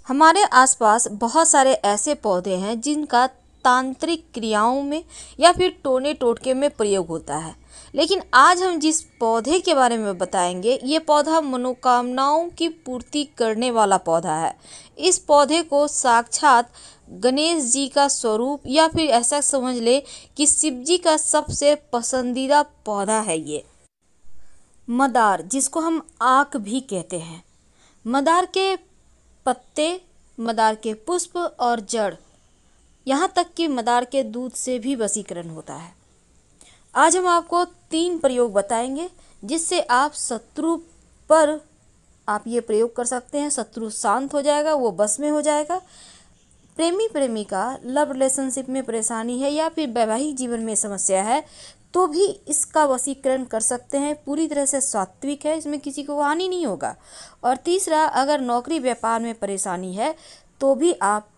हमारे आसपास बहुत सारे ऐसे पौधे हैं जिनका तांत्रिक क्रियाओं में या फिर टोने टोटके में प्रयोग होता है। लेकिन आज हम जिस पौधे के बारे में बताएंगे, ये पौधा मनोकामनाओं की पूर्ति करने वाला पौधा है। इस पौधे को साक्षात गणेश जी का स्वरूप या फिर ऐसा समझ ले कि शिव जी का सबसे पसंदीदा पौधा है ये मदार, जिसको हम आक भी कहते हैं। मदार के पत्ते, मदार के पुष्प और जड़, यहाँ तक कि मदार के दूध से भी वशीकरण होता है। आज हम आपको 3 प्रयोग बताएंगे जिससे आप शत्रु पर आप ये प्रयोग कर सकते हैं। शत्रु शांत हो जाएगा, वो बस में हो जाएगा। प्रेमी प्रेमिका लव रिलेशनशिप में परेशानी है या फिर वैवाहिक जीवन में समस्या है तो भी इसका वशीकरण कर सकते हैं। पूरी तरह से सात्विक है, इसमें किसी को हानि नहीं होगा। और तीसरा, अगर नौकरी व्यापार में परेशानी है तो भी आप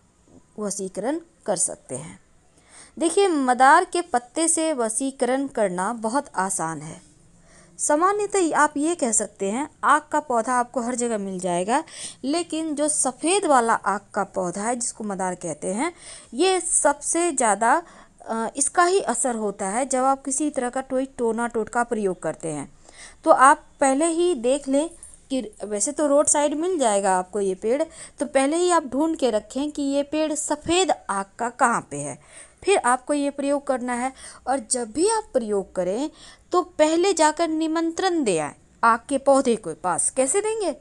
वशीकरण कर सकते हैं। देखिए, मदार के पत्ते से वशीकरण करना बहुत आसान है। सामान्यतः आप ये कह सकते हैं आक का पौधा आपको हर जगह मिल जाएगा, लेकिन जो सफ़ेद वाला आक का पौधा है जिसको मदार कहते हैं, ये सबसे ज़्यादा इसका ही असर होता है जब आप किसी तरह का कोई टोना टोटका प्रयोग करते हैं। तो आप पहले ही देख लें कि वैसे तो रोड साइड मिल जाएगा आपको ये पेड़, तो पहले ही आप ढूंढ के रखें कि ये पेड़ सफ़ेद आक का कहाँ पे है, फिर आपको ये प्रयोग करना है। और जब भी आप प्रयोग करें तो पहले जाकर निमंत्रण दे आए आक के पौधे के पास। कैसे देंगे?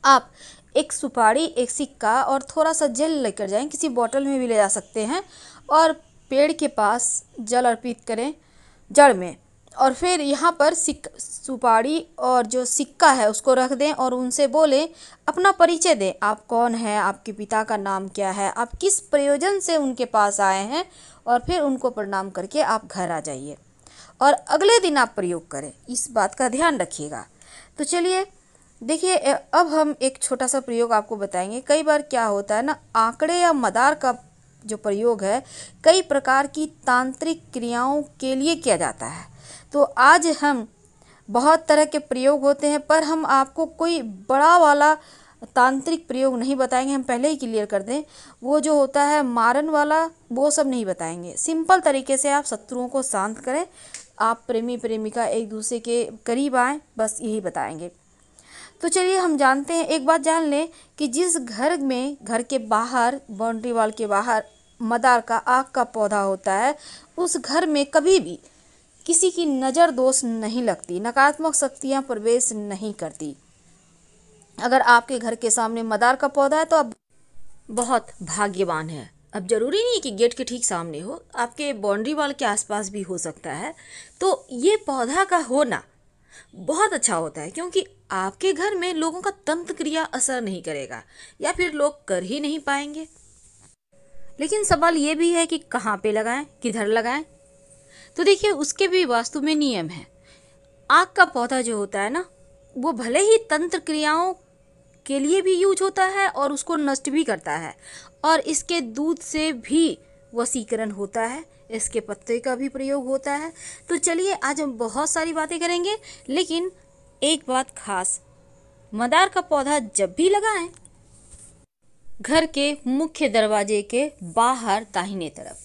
आप एक सुपारी, एक सिक्का और थोड़ा सा जल लेकर जाएं, किसी बोतल में भी ले जा सकते हैं, और पेड़ के पास जल अर्पित करें जड़ में, और फिर यहाँ पर सुपारी और जो सिक्का है उसको रख दें और उनसे बोलें, अपना परिचय दें, आप कौन हैं, आपके पिता का नाम क्या है, आप किस प्रयोजन से उनके पास आए हैं, और फिर उनको प्रणाम करके आप घर आ जाइए और अगले दिन आप प्रयोग करें। इस बात का ध्यान रखिएगा। तो चलिए देखिए, अब हम एक छोटा सा प्रयोग आपको बताएंगे। कई बार क्या होता है ना, आंकड़े या मदार का जो प्रयोग है कई प्रकार की तांत्रिक क्रियाओं के लिए किया जाता है। तो आज हम बहुत तरह के प्रयोग होते हैं, पर हम आपको कोई बड़ा वाला तांत्रिक प्रयोग नहीं बताएंगे। हम पहले ही क्लियर कर दें, वो जो होता है मारन वाला, वो सब नहीं बताएंगे। सिंपल तरीके से आप शत्रुओं को शांत करें, आप प्रेमी प्रेमिका एक दूसरे के करीब आएँ, बस यही बताएंगे। तो चलिए हम जानते हैं, एक बात जान लें कि जिस घर में, घर के बाहर, बाउंड्री वॉल के बाहर मदार का आक का पौधा होता है, उस घर में कभी भी किसी की नज़र दोष नहीं लगती, नकारात्मक शक्तियाँ प्रवेश नहीं करती। अगर आपके घर के सामने मदार का पौधा है तो आप बहुत भाग्यवान हैं। अब जरूरी नहीं कि गेट के ठीक सामने हो, आपके बाउंड्री वॉल के आसपास भी हो सकता है। तो ये पौधा का होना बहुत अच्छा होता है, क्योंकि आपके घर में लोगों का तंत्र क्रिया असर नहीं करेगा या फिर लोग कर ही नहीं पाएंगे। लेकिन सवाल ये भी है कि कहाँ पे लगाएं, किधर लगाएं। तो देखिए, उसके भी वास्तु में नियम है। आक का पौधा जो होता है ना, वो भले ही तंत्र क्रियाओं के लिए भी यूज होता है और उसको नष्ट भी करता है, और इसके दूध से भी वशीकरण होता है, इसके पत्ते का भी प्रयोग होता है। तो चलिए आज हम बहुत सारी बातें करेंगे, लेकिन एक बात खास, मदार का पौधा जब भी लगाएं, घर के मुख्य दरवाजे के बाहर दाहिने तरफ।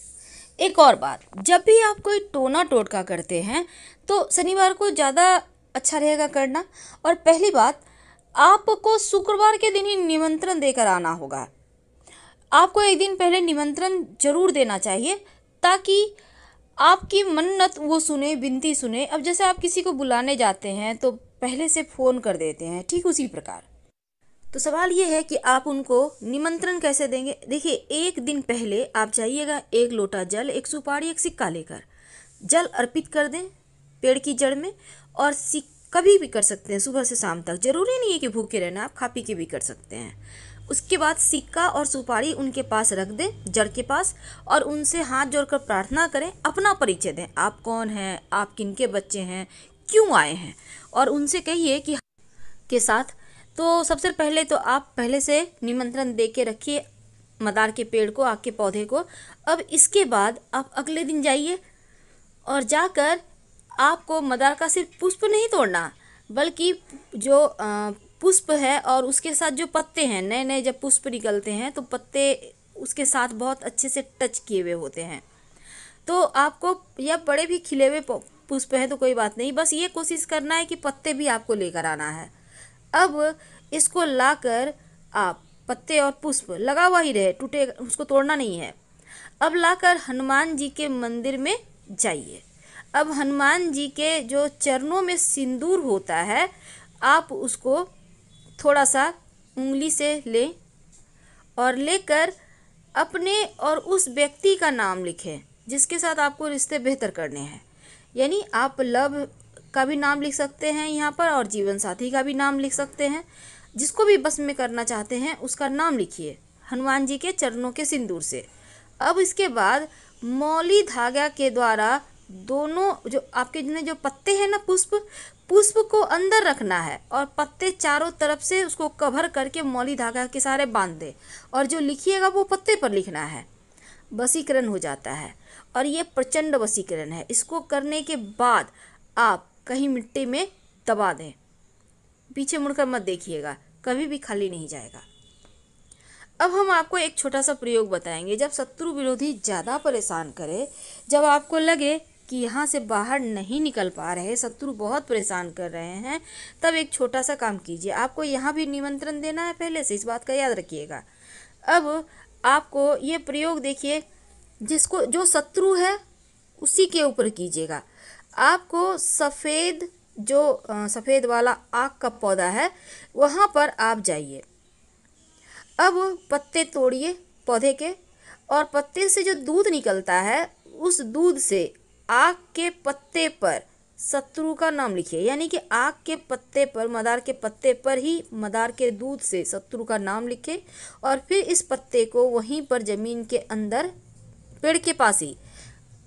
एक और बात, जब भी आप कोई टोना टोटका करते हैं तो शनिवार को ज़्यादा अच्छा रहेगा करना। और पहली बात, आपको शुक्रवार के दिन ही निमंत्रण देकर आना होगा। आपको एक दिन पहले निमंत्रण जरूर देना चाहिए ताकि आपकी मन्नत वो सुने, विनती सुने। अब जैसे आप किसी को बुलाने जाते हैं तो पहले से फ़ोन कर देते हैं, ठीक उसी प्रकार। तो सवाल ये है कि आप उनको निमंत्रण कैसे देंगे। देखिए, एक दिन पहले आप जाइएगा, 1 लोटा जल, एक सुपारी, एक सिक्का लेकर जल अर्पित कर दें पेड़ की जड़ में। और कभी भी कर सकते हैं, सुबह से शाम तक, जरूरी नहीं है कि भूखे रहना, आप खा पी के भी कर सकते हैं। उसके बाद सिक्का और सुपारी उनके पास रख दें, जड़ के पास, और उनसे हाथ जोड़कर प्रार्थना करें, अपना परिचय दें, आप कौन हैं, आप किनके बच्चे हैं, क्यों आए हैं, और उनसे कहिए कि के साथ। तो सबसे पहले तो आप पहले से निमंत्रण दे के रखिए मदार के पेड़ को, आक के पौधे को। अब इसके बाद आप अगले दिन जाइए और जाकर आपको मदार का सिर्फ पुष्प नहीं तोड़ना, बल्कि जो पुष्प है और उसके साथ जो पत्ते हैं, नए नए जब पुष्प निकलते हैं तो पत्ते उसके साथ बहुत अच्छे से टच किए हुए होते हैं। तो आपको, या बड़े भी खिले हुए पुष्प हैं तो कोई बात नहीं, बस ये कोशिश करना है कि पत्ते भी आपको लेकर आना है। अब इसको लाकर आप, पत्ते और पुष्प लगा हुआ ही रहे, टूटे, उसको तोड़ना नहीं है। अब लाकर हनुमान जी के मंदिर में जाइए। अब हनुमान जी के जो चरणों में सिंदूर होता है, आप उसको थोड़ा सा उंगली से लें और लेकर अपने और उस व्यक्ति का नाम लिखें जिसके साथ आपको रिश्ते बेहतर करने हैं। यानी आप लव का भी नाम लिख सकते हैं यहाँ पर और जीवन साथी का भी नाम लिख सकते हैं। जिसको भी बस में करना चाहते हैं उसका नाम लिखिए हनुमान जी के चरणों के सिंदूर से। अब इसके बाद मौली धागा के द्वारा दोनों जो आपके जो पत्ते हैं ना, पुष्प को अंदर रखना है और पत्ते चारों तरफ से उसको कवर करके मौली धागा के सहारे बांध दे और जो लिखिएगा वो पत्ते पर लिखना है। वशीकरण हो जाता है और ये प्रचंड वशीकरण है। इसको करने के बाद आप कहीं मिट्टी में दबा दें, पीछे मुड़कर मत देखिएगा, कभी भी खाली नहीं जाएगा। अब हम आपको एक छोटा सा प्रयोग बताएंगे। जब शत्रु विरोधी ज़्यादा परेशान करे, जब आपको लगे कि यहाँ से बाहर नहीं निकल पा रहे, शत्रु बहुत परेशान कर रहे हैं, तब एक छोटा सा काम कीजिए। आपको यहाँ भी निमंत्रण देना है पहले से, इस बात का याद रखिएगा। अब आपको ये प्रयोग देखिए, जिसको जो शत्रु है उसी के ऊपर कीजिएगा। आपको सफ़ेद सफ़ेद वाला आक का पौधा है वहाँ पर आप जाइए। अब पत्ते तोड़िए पौधे के और पत्ते से जो दूध निकलता है उस दूध से आक के पत्ते पर शत्रु का नाम लिखिए। यानी कि आक के पत्ते पर, मदार के पत्ते पर ही मदार के दूध से शत्रु का नाम लिखें और फिर इस पत्ते को वहीं पर ज़मीन के अंदर पेड़ के पास ही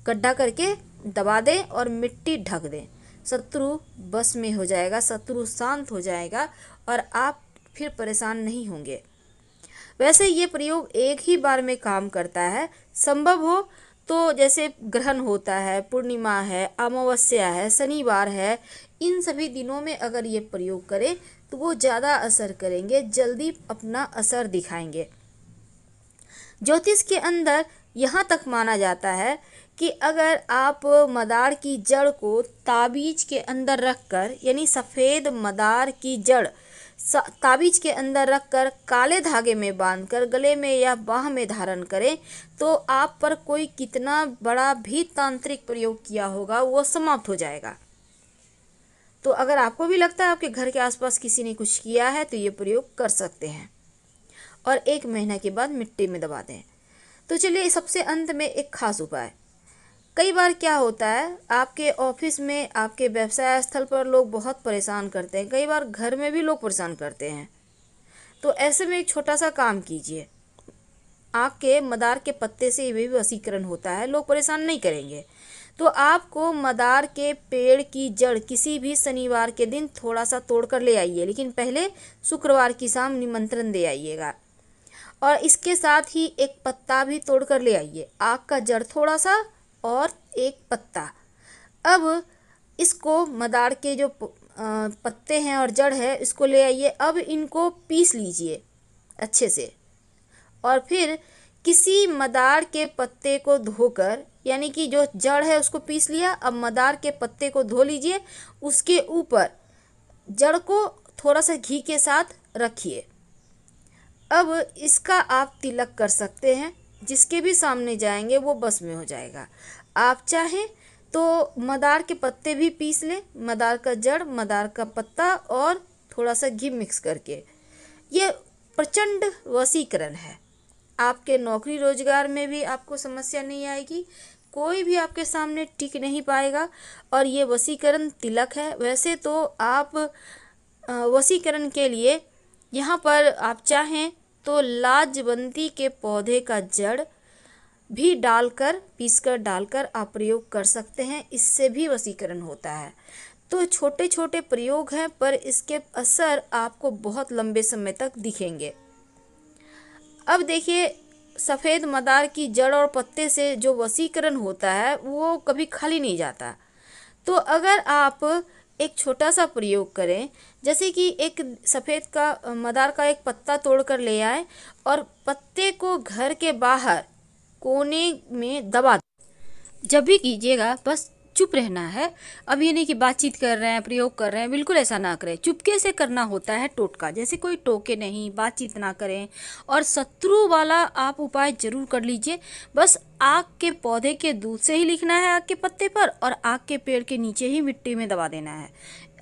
गड्ढा करके दबा दें और मिट्टी ढक दें। शत्रु बस में हो जाएगा, शत्रु शांत हो जाएगा और आप फिर परेशान नहीं होंगे। वैसे ये प्रयोग एक ही बार में काम करता है। संभव हो तो जैसे ग्रहण होता है, पूर्णिमा है, अमावस्या है, शनिवार है, इन सभी दिनों में अगर ये प्रयोग करें तो वो ज़्यादा असर करेंगे, जल्दी अपना असर दिखाएंगे। ज्योतिष के अंदर यहाँ तक माना जाता है कि अगर आप मदार की जड़ को ताबीज के अंदर रखकर, यानी सफ़ेद मदार की जड़ ताबीज के अंदर रखकर काले धागे में बांधकर गले में या बाह में धारण करें तो आप पर कोई कितना बड़ा भी तांत्रिक प्रयोग किया होगा वो समाप्त हो जाएगा। तो अगर आपको भी लगता है आपके घर के आसपास किसी ने कुछ किया है तो ये प्रयोग कर सकते हैं और 1 महीना के बाद मिट्टी में दबा दें। तो चलिए सबसे अंत में एक खास उपाय। कई बार क्या होता है, आपके ऑफिस में, आपके व्यवसाय स्थल पर लोग बहुत परेशान करते हैं, कई बार घर में भी लोग परेशान करते हैं। तो ऐसे में एक छोटा सा काम कीजिए। आक के मदार के पत्ते से भी वशीकरण होता है, लोग परेशान नहीं करेंगे। तो आपको मदार के पेड़ की जड़ किसी भी शनिवार के दिन थोड़ा सा तोड़ कर ले आइए, लेकिन पहले शुक्रवार की शाम निमंत्रण दे आइएगा और इसके साथ ही एक पत्ता भी तोड़ कर ले आइए, आक का जड़ थोड़ा सा और एक पत्ता। अब इसको मदार के जो पत्ते हैं और जड़ है इसको ले आइए। अब इनको पीस लीजिए अच्छे से और फिर किसी मदार के पत्ते को धोकर, यानी कि जो जड़ है उसको पीस लिया, अब मदार के पत्ते को धो लीजिए, उसके ऊपर जड़ को थोड़ा सा घी के साथ रखिए। अब इसका आप तिलक कर सकते हैं, जिसके भी सामने जाएंगे वो बस में हो जाएगा। आप चाहें तो मदार के पत्ते भी पीस लें, मदार का जड़, मदार का पत्ता और थोड़ा सा घी मिक्स करके। ये प्रचंड वशीकरण है। आपके नौकरी रोजगार में भी आपको समस्या नहीं आएगी, कोई भी आपके सामने टिक नहीं पाएगा और ये वशीकरण तिलक है। वैसे तो आप वशीकरण के लिए यहाँ पर आप चाहें तो लाजवंती के पौधे का जड़ भी डालकर, पीसकर डालकर आप प्रयोग कर सकते हैं, इससे भी वशीकरण होता है। तो छोटे छोटे प्रयोग हैं पर इसके असर आपको बहुत लंबे समय तक दिखेंगे। अब देखिए, सफ़ेद मदार की जड़ और पत्ते से जो वशीकरण होता है वो कभी खाली नहीं जाता। तो अगर आप एक छोटा सा प्रयोग करें, जैसे कि एक सफ़ेद का मदार का एक पत्ता तोड़कर ले आए और पत्ते को घर के बाहर कोने में दबा दें। जब भी कीजिएगा बस चुप रहना है। अब ये नहीं कि बातचीत कर रहे हैं, प्रयोग कर रहे हैं, बिल्कुल ऐसा ना करें। चुपके से करना होता है टोटका, जैसे कोई टोके नहीं, बातचीत ना करें। और शत्रु वाला आप उपाय जरूर कर लीजिए। बस आक के पौधे के दूध से ही लिखना है आक के पत्ते पर, और आक के पेड़ के नीचे ही मिट्टी में दबा देना है।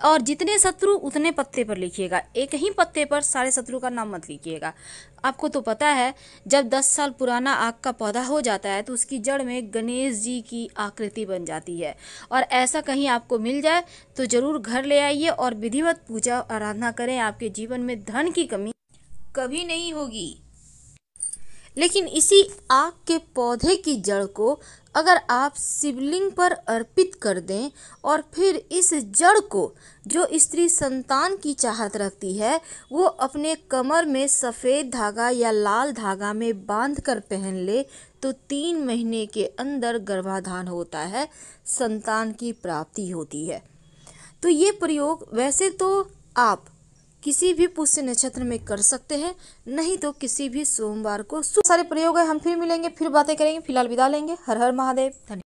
और जितने शत्रु उतने पत्ते पर लिखिएगा, एक ही पत्ते पर सारे शत्रु का नाम मत लिखिएगा। आपको तो पता है, जब 10 साल पुराना आक का पौधा हो जाता है तो उसकी जड़ में गणेश जी की आकृति बन जाती है। और ऐसा कहीं आपको मिल जाए तो ज़रूर घर ले आइए और विधिवत पूजा आराधना करें। आपके जीवन में धन की कमी कभी नहीं होगी। लेकिन इसी आक के पौधे की जड़ को अगर आप शिवलिंग पर अर्पित कर दें और फिर इस जड़ को जो स्त्री संतान की चाहत रखती है वो अपने कमर में सफ़ेद धागा या लाल धागा में बांध कर पहन ले तो 3 महीने के अंदर गर्भाधान होता है, संतान की प्राप्ति होती है। तो ये प्रयोग वैसे तो आप किसी भी पुष्य नक्षत्र में कर सकते हैं, नहीं तो किसी भी सोमवार को। सारे प्रयोग है। हम फिर मिलेंगे, फिर बातें करेंगे। फिलहाल विदा लेंगे। हर हर महादेव। धन्यवाद।